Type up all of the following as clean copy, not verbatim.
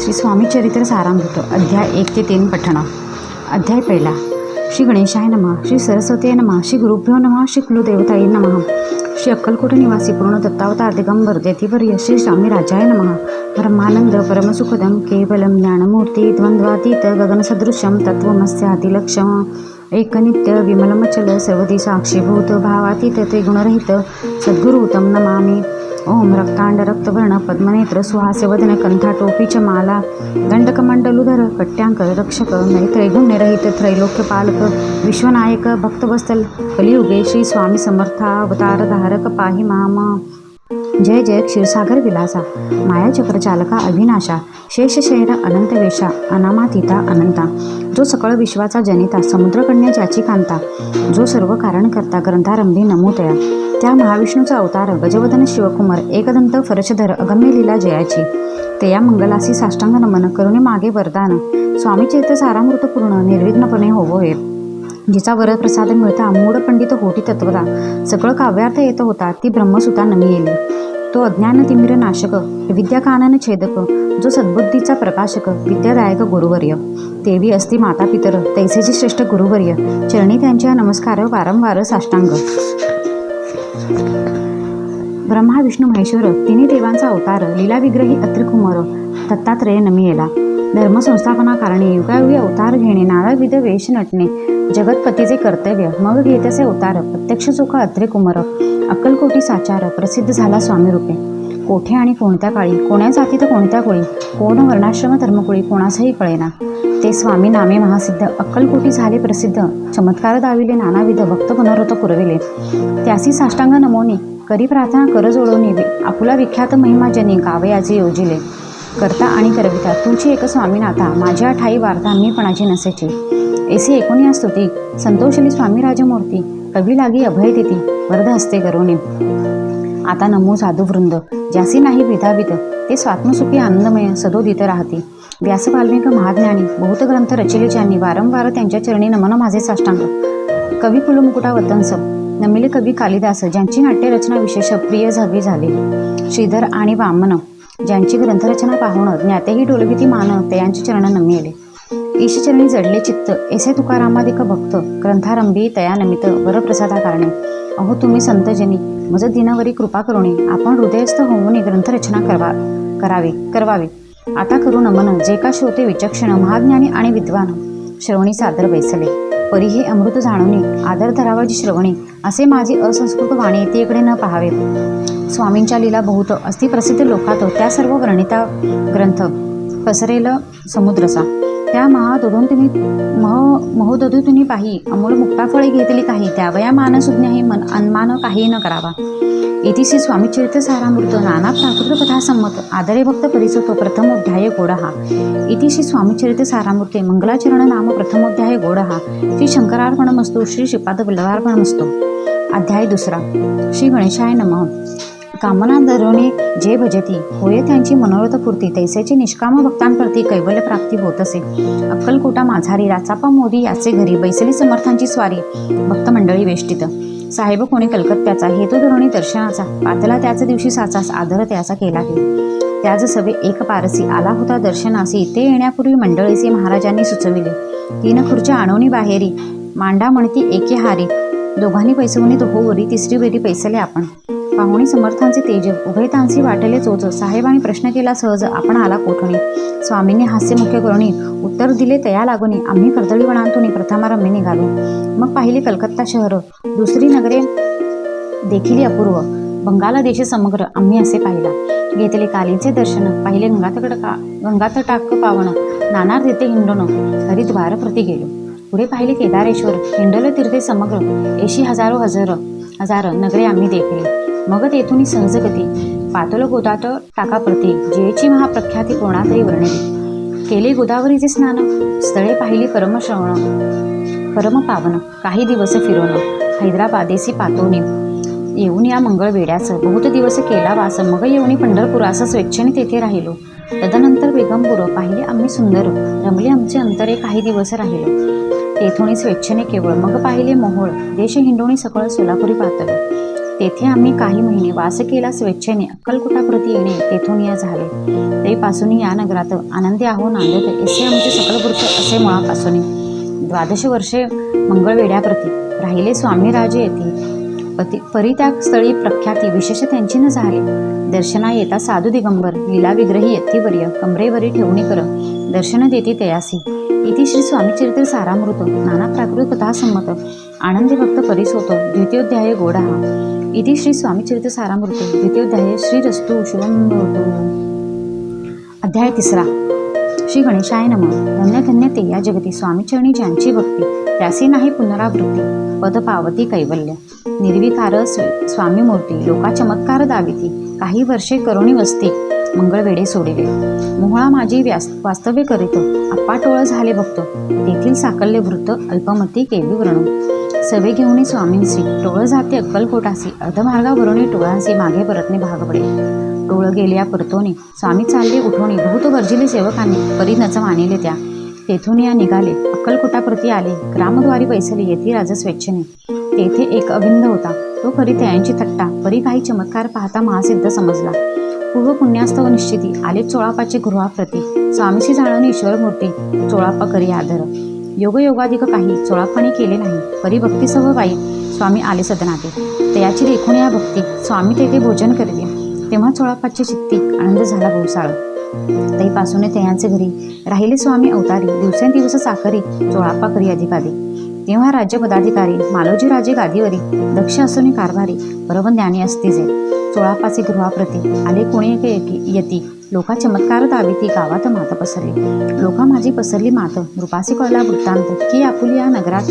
श्री स्वामी चरित्र सारामृत अध्याय 1 ते 3 पठण. अध्याय पहिला. श्री गणेशाय नमः. श्री सरस्वती नमः. श्री गुरुभ्यो नमः. श्री कुलदेवताय नमः. श्री अक्कलकोट निवासी पूर्ण दत्तावतार दिगंबर देतिवर्य श्री स्वामी राजाय नमः. ब्रह्मानंद परमसुखदम केवलम ज्ञानमूर्ती द्वंद्वातीत गगनसदृशम तत्वमस्यातिलक्षम एकनित्य विमलमचल सर्वदी साक्षीभूत भावातीत त्रिगुणरहित सद्गुरु तम नमामि. ओम रक्तांड रक्तवर्ण पद्मनेत्र सुहास्यवदन कंठाटोपी च माला दंडकमंडलुधर कट्यांक रक्षक त्रैगुण्यरहित त्रैलोक्यपालक विश्वनायक भक्तवत्सल कलियुगे श्री स्वामी समर्थावतार धारक पाहि माम. जय जय क्षीरसागर विलासा मायाचक्र चालका अविनाशा शेषशयन अनंत वेशा अनामातीता अनंता जो सकळ विश्वाचा जनिता समुद्रकन्या ज्याची कांता जो सर्व कारण करता ग्रंथारंभी नमोतया त्या महाविष्णूचा अवतार गजवदन शिवकुमार एकदंत फरशधर अगम्य लीला जयाची ते या मंगलासी साष्टांग नमन करुणे मागे वरदान स्वामी चरित्र सारामृत पूर्ण निर्विघ्नपणे होवोहे. जिचा वरप्रसाद मिळता मूढ पंडित होती तत्वता सकळ काव्यार्थ येत होता ती ब्रह्मसुता नमी येली. तो अज्ञान तिमिर नाशक विद्या कानन छेदक जो सद्बुद्धीचा प्रकाशक विद्यादायक गुरुवर्य तेवी असती माता पितर तैसेचे श्रेष्ठ गुरुवर्य चरणी त्यांच्या नमस्कार वारंवार साष्टांग. ब्रह्मा विष्णू महेश्वर तिन्ही देवांचा अवतार लीलाविग्रही अत्रिकुमार दत्तात्रेय नमी येला. धर्मसंस्थापना कारणे युगायुगी अवतार घेणे नानाविध वेश नटणे जगतपतीचे कर्तव्य मग घेतसे अवतार प्रत्यक्ष चोखा अत्रिकुमार अक्कलकोटी साचार प्रसिद्ध झाला स्वामी रूपे. कोठे आणि कोणत्या काळी कोण्या जातीत कोणत्या कुळी कोण वर्णाश्रम धर्मकुळी कोणासही कळेना ते स्वामी नामे महासिद्ध अक्कलकोटी झाले प्रसिद्ध चमत्कार दाविले नानाविध भक्त पुनरुत पुरविले त्यासी साष्टांग नमोनी करी प्रार्थना कर जोडवणी आपुला विख्यात महिमाजनी गावयाचे योजिले करता आणि करविता तुझी एक स्वामीनाथा माझ्या ठाई वार्ता मी पणाची नसेची ऐसे एकूण या स्तुती संतोषली स्वामी राजमूर्ती कवी लागी अभय देती वरद हस्ते करोनी. आता नमो साधू वृंद ज्यासी नाही भेदाभित ते स्वात्मसुखी आनंदमय सदोदित राहते. व्यास वाल्मिक महाज्ञानी बहुत ग्रंथ रचिले ज्यांनी वारंवार त्यांच्या चरणी नमन माझे साष्टांग. कवी कुलमुकुटा वतंस नमिले कवी कालिदास ज्यांची नाट्यरचना विशेष प्रिय झावी झाले. श्रीधर आणि वामन ज्यांची ग्रंथरचना पाहून ज्ञातेही डोलविती मान तयांचे चरण नमिले. ईशचरणी जडले चित्त ऐसे तुकारामादिक भक्त ग्रंथारंभी तया नमित वरप्रसादा कारणे. अहो तुम्ही संतजनी मज दिनावरी कृपा करुणी आपण हृदयस्थ होऊन ग्रंथरचना करवावी. आता करू नमन जे का श्रोते विचक्षण महाज्ञानी आणि विद्वान श्रवणी सादर बैसले परी हे अमृत जाणवणे आदर धरावाची श्रवणी असे माझी असंस्कृत वाणी ते इकडे न पाहावे. स्वामींच्या लीला बहुत अस्ति प्रसिद्ध लोकात त्या सर्व वर्णिता ग्रंथ पसरेल समुद्रसा त्या महोदधूतुनी पाही अमूल मुक्ताफळे घेतली काही त्यावया मानसुज्ञ हे मन अनमान काही न करावा. इतिश्री स्वामी चरित्र सारामृत नाना प्राकृत कथा संमत आदरे भक्त परिसतो प्रथमोध्याय गोडहा. इतिश्री स्वामी चरित्र सारामृते मंगलाचरण नाम प्रथमोध्याय गोडहा. श्री शंकरार्पणमस्तु श्री श्रीपाद वल्लभार्पणमस्तु. अध्याय दुसरा. श्री गणेशाय नमः. कामना धरणे जे भजती होय त्यांची मनोरथपूर्ती तैसेची निष्काम भक्तांप्रती कैवल्य प्राप्ती होत असे. अक्कलकोटा माझारी राचापा मोदी याचे घरी बैसली समर्थांची स्वारी भक्त मंडळी वेष्टित साहेब कोणी कलकत्त्याचा हेतू धरणी दर्शनाचा पातला त्याच दिवशी साचास आदर त्याचा केला गेला. त्याच सवे एक पारसी आला होता दर्शनासी ते येण्यापूर्वी मंडळीचे महाराजांनी सुचविले. 3 खुर्च्या आणवणी बाहेरी मांडा म्हणती एके हारी दोघांनी पैसवणी दोहोवरी तिसरी वेरी पैसले आपण. पाहुणी समर्थांचे तेज उभयतांसी वाटले चोच साहेबांनी प्रश्न केला सहज आपण आला कोठणी. स्वामींनी हास्य मुख्य करुणी उत्तर दिले तया लागुनी आम्ही कर्दळीवनांतून प्रथमारंभी निघालो. मग पाहिले कलकत्ता शहर दुसरी नगरे देखील अपूर्व बंगाल देश समग्र आम्ही असे पाहिला. घेतले कालींचे दर्शन पाहिले गंगातटाक पावन नाना तीर्थे हिंडून हरिद्वार प्रति गेलो. पुढे पाहिले केदारेश्वर हिंडल तीर्थे समग्र 80 हजार नगरे आम्ही देखले. मग तेथून सहजगती पातळ गोदात टाका प्रती जेची महाप्रख्याती कोणातरी वर्णिली. केले गोदावरीचे स्नान स्थळे पाहिली परम पावन काही दिवस फिरून हैदराबादेसी पातोनी येऊन या मंगळ वेड्याचं बहुत दिवस केला वास मग येऊन पंढरपुरास स्वेच्छेने तेथे राहिलो. तदनंतर बेगमपूर पाहिले आम्ही सुंदर रमले आमचे अंतरे काही दिवस राहिलो. तेथून स्वेच्छेने केवळ मग पाहिले मोहोळ देश हिंडोणी सकळ सोलापुरी पातळ तेथे आम्ही काही महिने वास केला. स्वेच्छेने अक्कलकोटाप्रती येणे तेथून या झाले. तरीपासून या नगरात आनंदी आहो नांदत असे आमचे सकल वृत्त असे मुळापासून 12 वर्षे मंगळवेढ्याप्रती राहिले. स्वामी राजे येथे परित्याग स्थळी प्रख्याती विशेष त्यांची न झाले. दर्शना येता साधू दिगंबर लीला विग्रही यतीवर्य कमरेवरी ठेवणी कर दर्शन देती तयासी. इति श्री स्वामीचरित्र सारामृत नाना प्राकृत कथा संमत आनंदी भक्त परिसोतो द्वितीयोध्याय गोडा. इति श्री स्वामीचरित्र सारामृत द्वितीयोध्याय श्रीरस्तु शुभं भवतु. अध्याय 3. श्री गणेशाय नमः. धन्य धन्य ते या जगती स्वामीचरणी ज्यांची भक्ती त्यासी नाही पुनरावृत्ती पद पावती कैवल्य. निर्विकार स्वामी मूर्ती लोका चमत्कार दाविती काही वर्षे करुणी वस्ती मंगळवेढे सोडिले. मोहळा माझी वास्तव्य करीत अप्पाटोळ झाले भक्त तेथील साकल्य वृत्त अल्पमती केवी वृणू. सवे घेऊन स्वामींसी टोळ जाते अक्कलकोटासी अर्धमार्गावरून टोळांसी मागे परतणे भाग पडे. टोळ गेल्या परतोने स्वामी चालले उठवणे बहुत गरजिले सेवकांनी परी नच मानिले त्या. तेथून या निघाले अक्कलकोटाप्रती आले. ग्रामद्वारी बैसले येथे राज स्वेच्छेने. तेथे एक अविंद होता तो करी तयांची थट्टा परी काही चमत्कार पाहता महासिद्ध समजला. पूर्व पुण्यास्तव निश्चिती आले चोळापाचे गृहाप्रती स्वामीशी जाणून ईश्वर मूर्ती चोळापा करी आदर. योगयोगाधिक काही चोळापाणी केले नाही परी भक्तीसह बाई स्वामी आले सदनाते. तयाची देखून या भक्ती स्वामी तेथे भोजन करिले. तेव्हा चोळापाचे चित्ती आनंद झाला बहुसाळ. तईपासून तयांचे घरी राहिले स्वामी अवतारी दिवसेंदिवस साखरी चोळापा करी अधिकाधिक. तेव्हा राज्य पदाधिकारी मालोजी राजे गादीवरी दक्ष असोनी कारभारी परम ज्ञानी असतीजे. चोळापाचे गृहाप्रती आले कोणी यती लोका चमत्कार दाविती गावात मात पसरली. लोका माझी पसरली मात नृपासी कळला वृत्तांत की आपुली या नगरात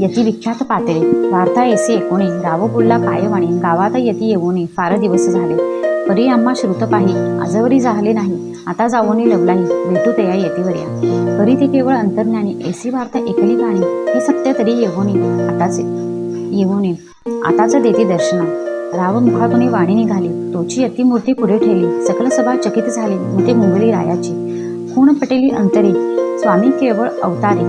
यती विख्यात पातळी. वार्ता येसे कोणी राव बोलला काय वाणी गावात यती येऊनी फार दिवस झाले. परी आम्हा श्रुत पाही आजवरी झाले नाही आता जावोनी लवलाही भेटू तया येतीवर्या. परी ते केवळ अंतर्ज्ञानी ऐसी वार्ता एकली गाणी हे सत्य तरी येऊनी आताच देती दर्शना. राव मुखातून वाणी निघाली तोची यती मूर्ती पुढे ठेवली. सकल सभा चकित झाली मते मुंगली रायाची. खूण पटेली अंतरी स्वामी केवळ अवतारी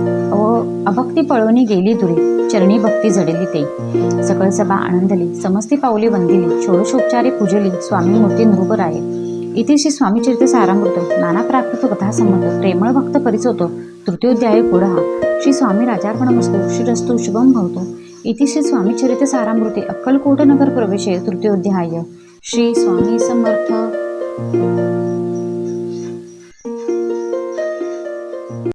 अभक्ती पळवणी गेली दुरी चरणी भक्ती जडली ते. सकळ सभा आनंदली समस्ती पावली वंदिली षोडशोपचारे पूजली स्वामी मूर्ती नृपराये. इथे श्री स्वामीचरित्र सारामृत नाना प्राकृत कथा संमत प्रेमळ भक्त परिचोतो तृतीयोध्याय गोडा. श्री स्वामी राजार्पणमस्तु श्रीरस्तु शुभं भवतु. इति श्री स्वामीचरित्र सारामृते अक्कलकोट नगर प्रवेशे तृतीयोध्याय. श्री स्वामी समर्थ.